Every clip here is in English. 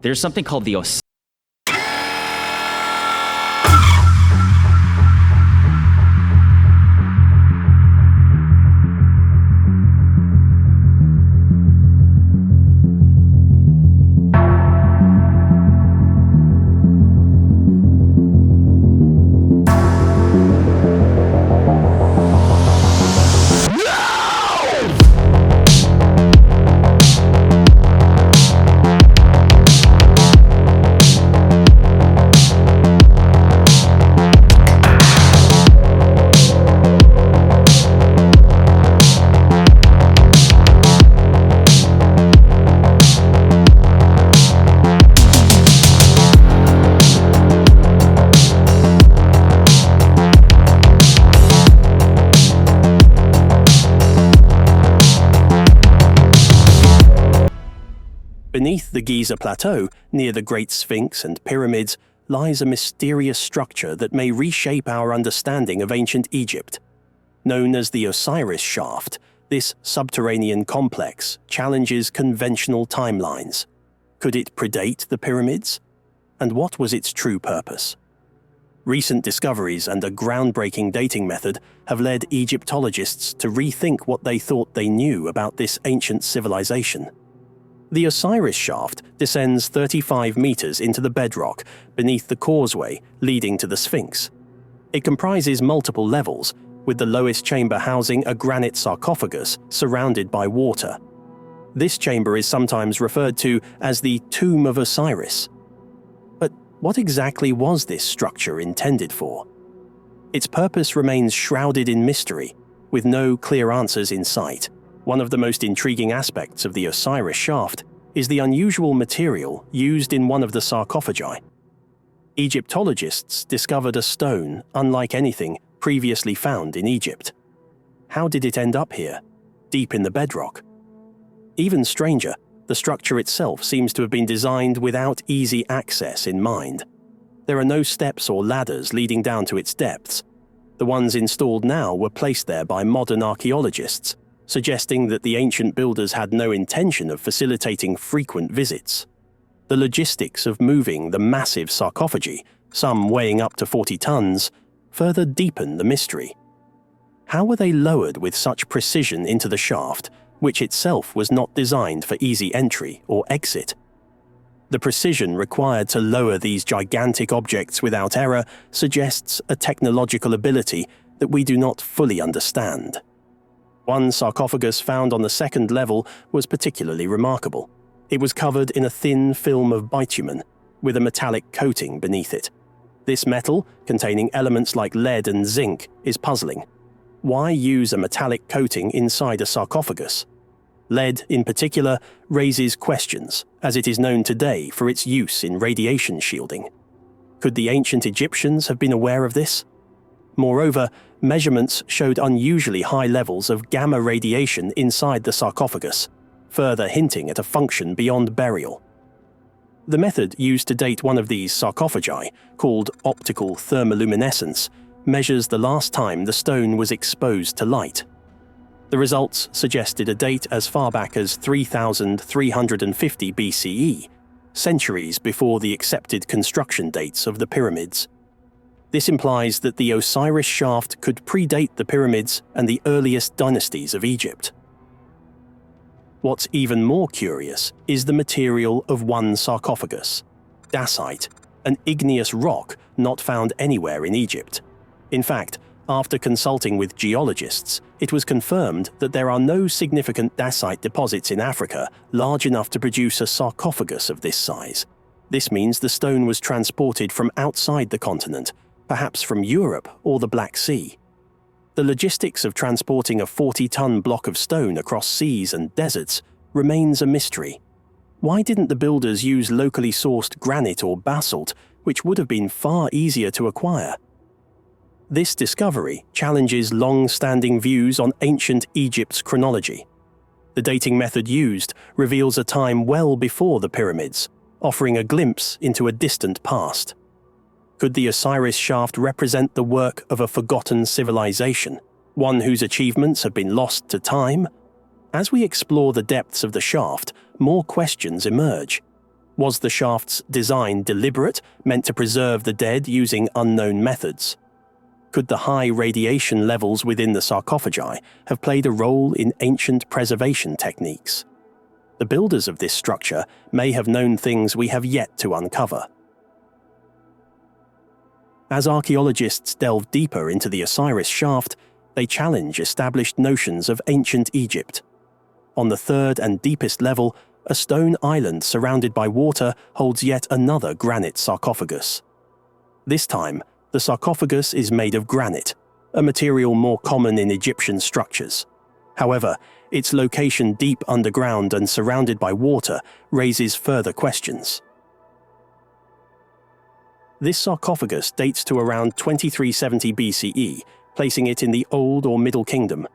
There's something called the Osiris. Beneath the Giza Plateau, near the Great Sphinx and pyramids, lies a mysterious structure that may reshape our understanding of ancient Egypt. Known as the Osiris Shaft, this subterranean complex challenges conventional timelines. Could it predate the pyramids? And what was its true purpose? Recent discoveries and a groundbreaking dating method have led Egyptologists to rethink what they thought they knew about this ancient civilization. The Osiris Shaft descends 35 meters into the bedrock beneath the causeway leading to the Sphinx. It comprises multiple levels, with the lowest chamber housing a granite sarcophagus surrounded by water. This chamber is sometimes referred to as the Tomb of Osiris. But what exactly was this structure intended for? Its purpose remains shrouded in mystery, with no clear answers in sight. One of the most intriguing aspects of the Osiris Shaft is the unusual material used in one of the sarcophagi. Egyptologists discovered a stone unlike anything previously found in Egypt. How did it end up here, deep in the bedrock? Even stranger, the structure itself seems to have been designed without easy access in mind. There are no steps or ladders leading down to its depths. The ones installed now were placed there by modern archaeologists, suggesting that the ancient builders had no intention of facilitating frequent visits. The logistics of moving the massive sarcophagi, some weighing up to 40 tons, further deepen the mystery. How were they lowered with such precision into the shaft, which itself was not designed for easy entry or exit? The precision required to lower these gigantic objects without error suggests a technological ability that we do not fully understand. One sarcophagus found on the second level was particularly remarkable. It was covered in a thin film of bitumen, with a metallic coating beneath it. This metal, containing elements like lead and zinc, is puzzling. Why use a metallic coating inside a sarcophagus? Lead, in particular, raises questions, as it is known today for its use in radiation shielding. Could the ancient Egyptians have been aware of this? Moreover, measurements showed unusually high levels of gamma radiation inside the sarcophagus, further hinting at a function beyond burial. The method used to date one of these sarcophagi, called optical thermoluminescence, measures the last time the stone was exposed to light. The results suggested a date as far back as 3350 BCE, centuries before the accepted construction dates of the pyramids. This implies that the Osiris Shaft could predate the pyramids and the earliest dynasties of Egypt. What's even more curious is the material of one sarcophagus, dacite, an igneous rock not found anywhere in Egypt. In fact, after consulting with geologists, it was confirmed that there are no significant dacite deposits in Africa large enough to produce a sarcophagus of this size. This means the stone was transported from outside the continent, perhaps from Europe or the Black Sea. The logistics of transporting a 40-ton block of stone across seas and deserts remains a mystery. Why didn't the builders use locally sourced granite or basalt, which would have been far easier to acquire? This discovery challenges long-standing views on ancient Egypt's chronology. The dating method used reveals a time well before the pyramids, offering a glimpse into a distant past. Could the Osiris Shaft represent the work of a forgotten civilization, one whose achievements have been lost to time? As we explore the depths of the shaft, more questions emerge. Was the shaft's design deliberate, meant to preserve the dead using unknown methods? Could the high radiation levels within the sarcophagi have played a role in ancient preservation techniques? The builders of this structure may have known things we have yet to uncover. As archaeologists delve deeper into the Osiris Shaft, they challenge established notions of ancient Egypt. On the third and deepest level, a stone island surrounded by water holds yet another granite sarcophagus. This time, the sarcophagus is made of granite, a material more common in Egyptian structures. However, its location deep underground and surrounded by water raises further questions. This sarcophagus dates to around 2370 BCE, placing it in the Old or Middle Kingdom.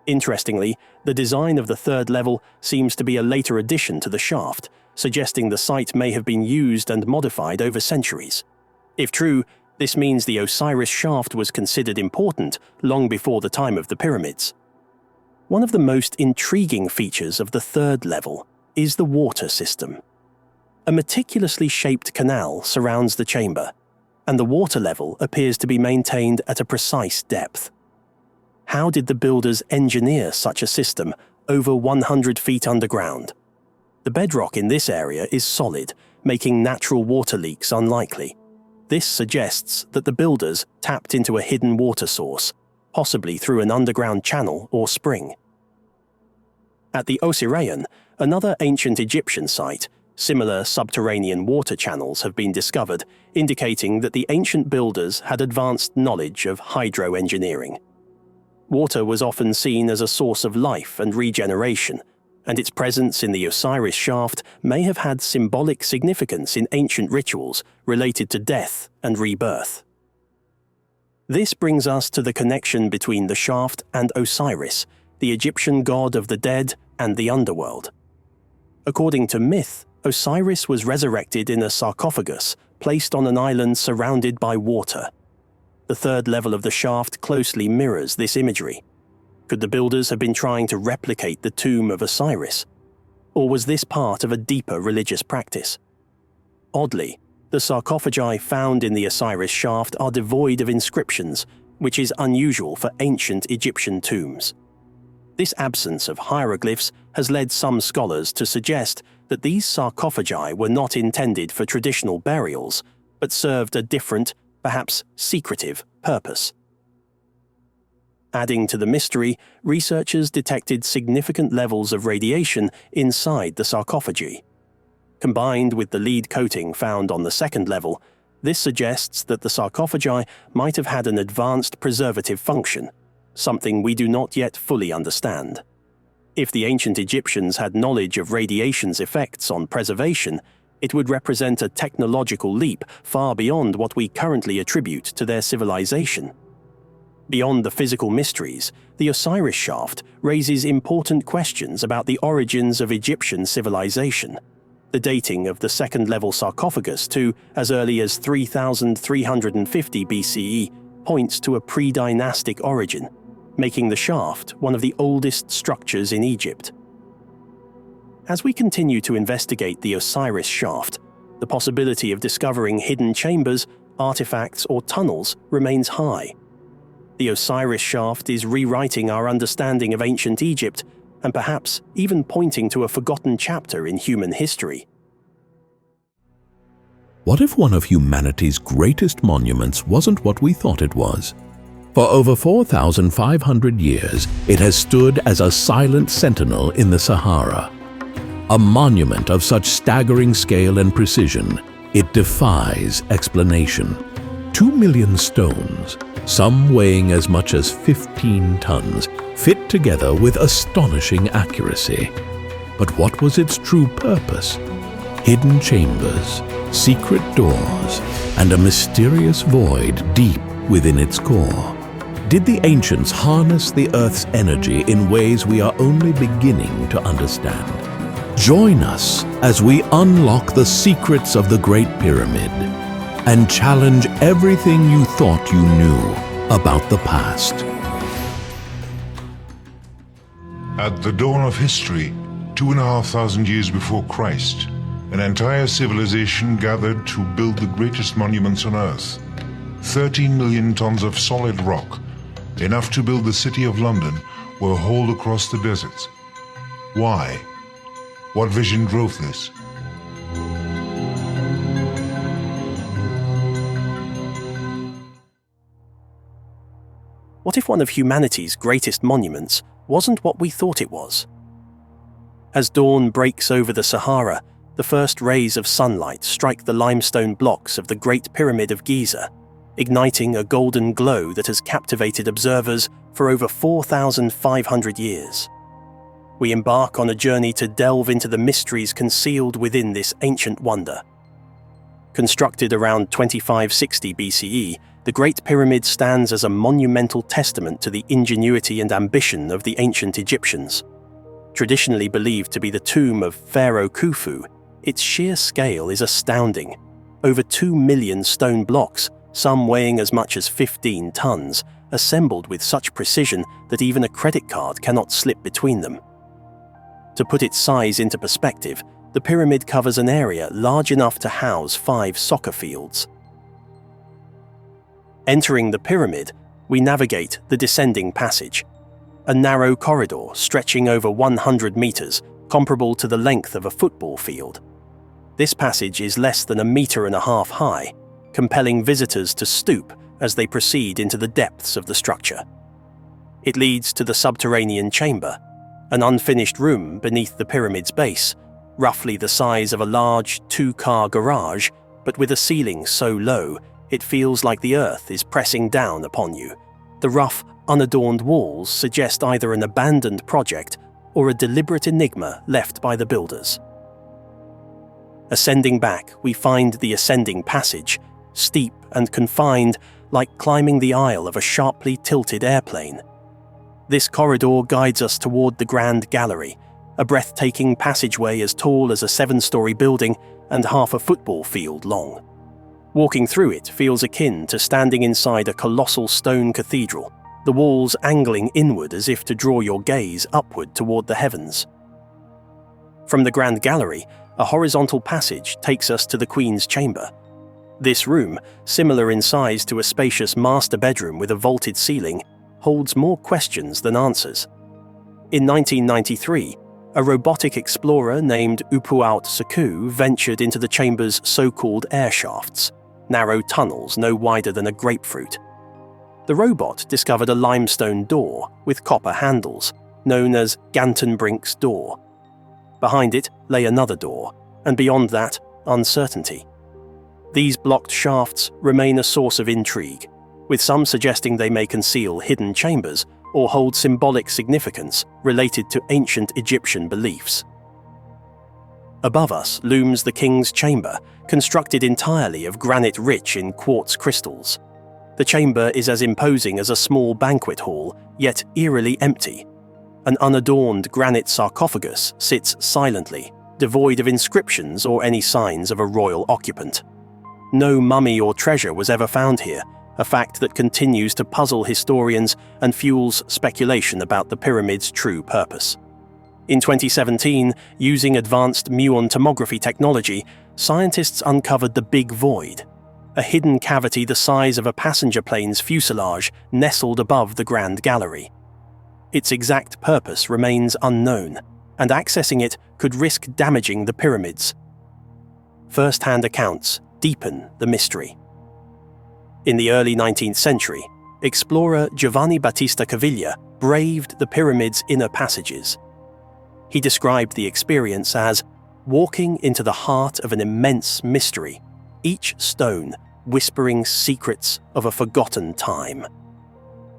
Interestingly, the design of the third level seems to be a later addition to the shaft, suggesting the site may have been used and modified over centuries. If true, this means the Osiris Shaft was considered important long before the time of the pyramids. One of the most intriguing features of the third level is the water system. A meticulously shaped canal surrounds the chamber, and the water level appears to be maintained at a precise depth. How did the builders engineer such a system over 100 feet underground? The bedrock in this area is solid, making natural water leaks unlikely. This suggests that the builders tapped into a hidden water source, possibly through an underground channel or spring. At the Osirian, another ancient Egyptian site, similar subterranean water channels have been discovered, indicating that the ancient builders had advanced knowledge of hydroengineering. Water was often seen as a source of life and regeneration, and its presence in the Osiris Shaft may have had symbolic significance in ancient rituals related to death and rebirth. This brings us to the connection between the shaft and Osiris, the Egyptian god of the dead and the underworld. According to myth, Osiris was resurrected in a sarcophagus placed on an island surrounded by water. The third level of the shaft closely mirrors this imagery. Could the builders have been trying to replicate the tomb of Osiris? Or was this part of a deeper religious practice? Oddly, the sarcophagi found in the Osiris Shaft are devoid of inscriptions, which is unusual for ancient Egyptian tombs. This absence of hieroglyphs has led some scholars to suggest that these sarcophagi were not intended for traditional burials, but served a different, perhaps secretive, purpose. Adding to the mystery, researchers detected significant levels of radiation inside the sarcophagi. Combined with the lead coating found on the second level, this suggests that the sarcophagi might have had an advanced preservative function, something we do not yet fully understand. If the ancient Egyptians had knowledge of radiation's effects on preservation, it would represent a technological leap far beyond what we currently attribute to their civilization. Beyond the physical mysteries, the Osiris Shaft raises important questions about the origins of Egyptian civilization. The dating of the second-level sarcophagus to as early as 3350 BCE points to a pre-dynastic origin, making the shaft one of the oldest structures in Egypt. As we continue to investigate the Osiris Shaft, the possibility of discovering hidden chambers, artifacts, or tunnels remains high. The Osiris Shaft is rewriting our understanding of ancient Egypt and perhaps even pointing to a forgotten chapter in human history. What if one of humanity's greatest monuments wasn't what we thought it was? For over 4,500 years, it has stood as a silent sentinel in the Sahara. A monument of such staggering scale and precision, it defies explanation. 2 million stones, some weighing as much as 15 tons, fit together with astonishing accuracy. But what was its true purpose? Hidden chambers, secret doors, and a mysterious void deep within its core. Did the ancients harness the Earth's energy in ways we are only beginning to understand? Join us as we unlock the secrets of the Great Pyramid and challenge everything you thought you knew about the past. At the dawn of history, 2,500 years before Christ, An entire civilization gathered to build the greatest monuments on Earth. 13 million tons of solid rock, enough to build the city of London, were hauled across the deserts. Why? What vision drove this? What if one of humanity's greatest monuments wasn't what we thought it was? As dawn breaks over the Sahara, the first rays of sunlight strike the limestone blocks of the Great Pyramid of Giza, igniting a golden glow that has captivated observers for over 4,500 years. We embark on a journey to delve into the mysteries concealed within this ancient wonder. Constructed around 2560 BCE, the Great Pyramid stands as a monumental testament to the ingenuity and ambition of the ancient Egyptians. Traditionally believed to be the tomb of Pharaoh Khufu, its sheer scale is astounding. Over 2 million stone blocks, some weighing as much as 15 tons, assembled with such precision that even a credit card cannot slip between them. To put its size into perspective, the pyramid covers an area large enough to house 5 soccer fields. Entering the pyramid, we navigate the descending passage, a narrow corridor stretching over 100 meters, comparable to the length of a football field. This passage is less than 1.5 meters high, compelling visitors to stoop as they proceed into the depths of the structure. It leads to the subterranean chamber, an unfinished room beneath the pyramid's base, roughly the size of a large 2-car garage, but with a ceiling so low it feels like the earth is pressing down upon you. The rough, unadorned walls suggest either an abandoned project or a deliberate enigma left by the builders. Ascending back, we find the ascending passage, steep and confined, like climbing the aisle of a sharply tilted airplane. This corridor guides us toward the Grand Gallery, a breathtaking passageway as tall as a 7-story building and half a football field long. Walking through it feels akin to standing inside a colossal stone cathedral, the walls angling inward as if to draw your gaze upward toward the heavens. From the Grand Gallery, a horizontal passage takes us to the Queen's Chamber. This room, similar in size to a spacious master bedroom with a vaulted ceiling, holds more questions than answers. In 1993, a robotic explorer named Upuaut Sekou ventured into the chamber's so-called air shafts, narrow tunnels no wider than a grapefruit. The robot discovered a limestone door with copper handles, known as Gantenbrink's door. Behind it lay another door, and beyond that, uncertainty. These blocked shafts remain a source of intrigue, with some suggesting they may conceal hidden chambers or hold symbolic significance related to ancient Egyptian beliefs. Above us looms the King's Chamber, constructed entirely of granite rich in quartz crystals. The chamber is as imposing as a small banquet hall, yet eerily empty. An unadorned granite sarcophagus sits silently, devoid of inscriptions or any signs of a royal occupant. No mummy or treasure was ever found here, a fact that continues to puzzle historians and fuels speculation about the pyramid's true purpose. In 2017, using advanced muon tomography technology, scientists uncovered the Big Void, a hidden cavity the size of a passenger plane's fuselage nestled above the Grand Gallery. Its exact purpose remains unknown, and accessing it could risk damaging the pyramids. First-hand accounts deepen the mystery. In the early 19th century, explorer Giovanni Battista Caviglia braved the pyramid's inner passages. He described the experience as walking into the heart of an immense mystery, each stone whispering secrets of a forgotten time.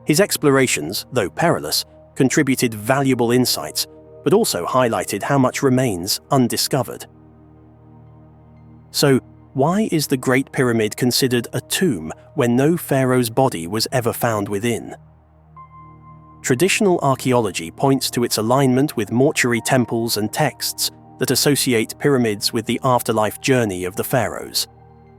His explorations, though perilous, contributed valuable insights, but also highlighted how much remains undiscovered. So, why is the Great Pyramid considered a tomb when no pharaoh's body was ever found within? Traditional archaeology points to its alignment with mortuary temples and texts that associate pyramids with the afterlife journey of the pharaohs.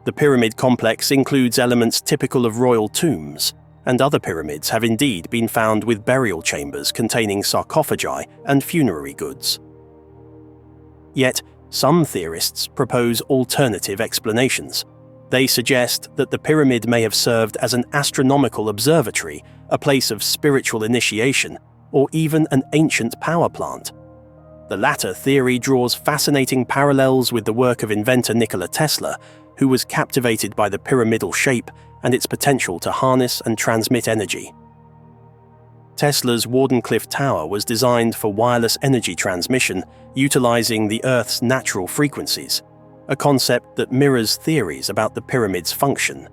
The pyramid complex includes elements typical of royal tombs, and other pyramids have indeed been found with burial chambers containing sarcophagi and funerary goods. Yet, Some theorists propose alternative explanations. They suggest that the pyramid may have served as an astronomical observatory, a place of spiritual initiation, or even an ancient power plant. The latter theory draws fascinating parallels with the work of inventor Nikola Tesla, who was captivated by the pyramidal shape and its potential to harness and transmit energy. Tesla's Wardenclyffe Tower was designed for wireless energy transmission, utilizing the Earth's natural frequencies, a concept that mirrors theories about the pyramid's function.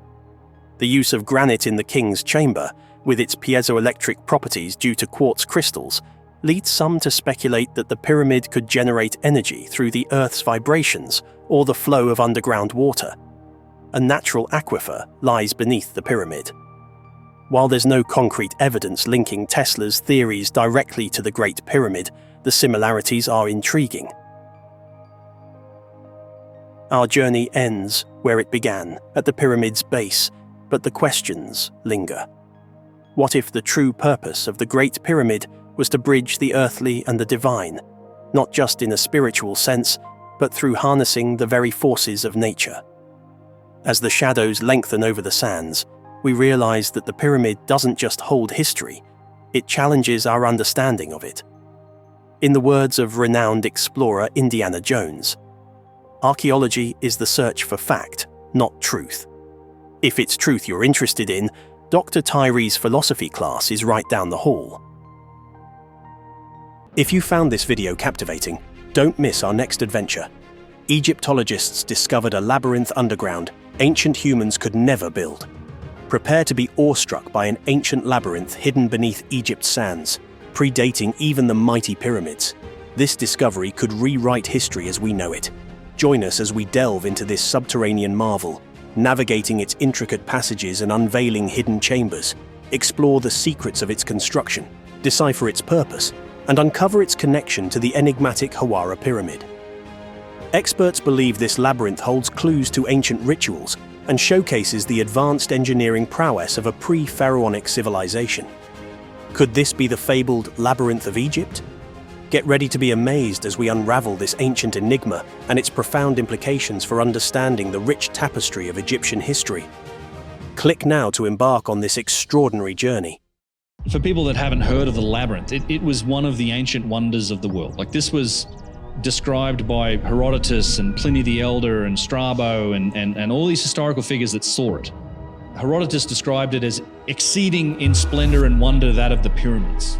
The use of granite in the king's chamber, with its piezoelectric properties due to quartz crystals, leads some to speculate that the pyramid could generate energy through the Earth's vibrations or the flow of underground water. A natural aquifer lies beneath the pyramid. While there's no concrete evidence linking Tesla's theories directly to the Great Pyramid, the similarities are intriguing. Our journey ends where it began, at the pyramid's base, but the questions linger. What if the true purpose of the Great Pyramid was to bridge the earthly and the divine, not just in a spiritual sense, but through harnessing the very forces of nature? As the shadows lengthen over the sands, we realize that the pyramid doesn't just hold history, it challenges our understanding of it. In the words of renowned explorer Indiana Jones, archaeology is the search for fact, not truth. If it's truth you're interested in, Dr. Tyree's philosophy class is right down the hall. If you found this video captivating, don't miss our next adventure. Egyptologists discovered a labyrinth underground ancient humans could never build. Prepare to be awestruck by an ancient labyrinth hidden beneath Egypt's sands, predating even the mighty pyramids. This discovery could rewrite history as we know it. Join us as we delve into this subterranean marvel, navigating its intricate passages and unveiling hidden chambers. Explore the secrets of its construction, decipher its purpose, and uncover its connection to the enigmatic Hawara pyramid. Experts believe this labyrinth holds clues to ancient rituals and showcases the advanced engineering prowess of a pre-pharaonic civilization. Could this be the fabled Labyrinth of Egypt? Get ready to be amazed as we unravel this ancient enigma and its profound implications for understanding the rich tapestry of Egyptian history. Click now to embark on this extraordinary journey. For people that haven't heard of the labyrinth, it was one of the ancient wonders of the world. Like, this was described by Herodotus and Pliny the Elder and Strabo and all these historical figures that saw it. Herodotus described it as exceeding in splendor and wonder that of the pyramids.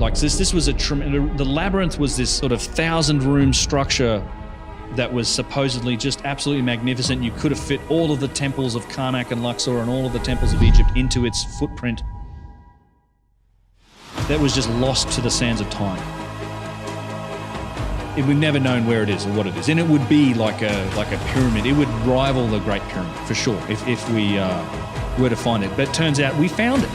Like, this was the labyrinth was this sort of 1,000-room structure that was supposedly just absolutely magnificent. You could have fit all of the temples of Karnak and Luxor and all of the temples of Egypt into its footprint. That was just lost to the sands of time. We've never known where it is or what it is, and it would be like a pyramid. It would rival the Great Pyramid for sure if we were to find it. But it turns out we found it.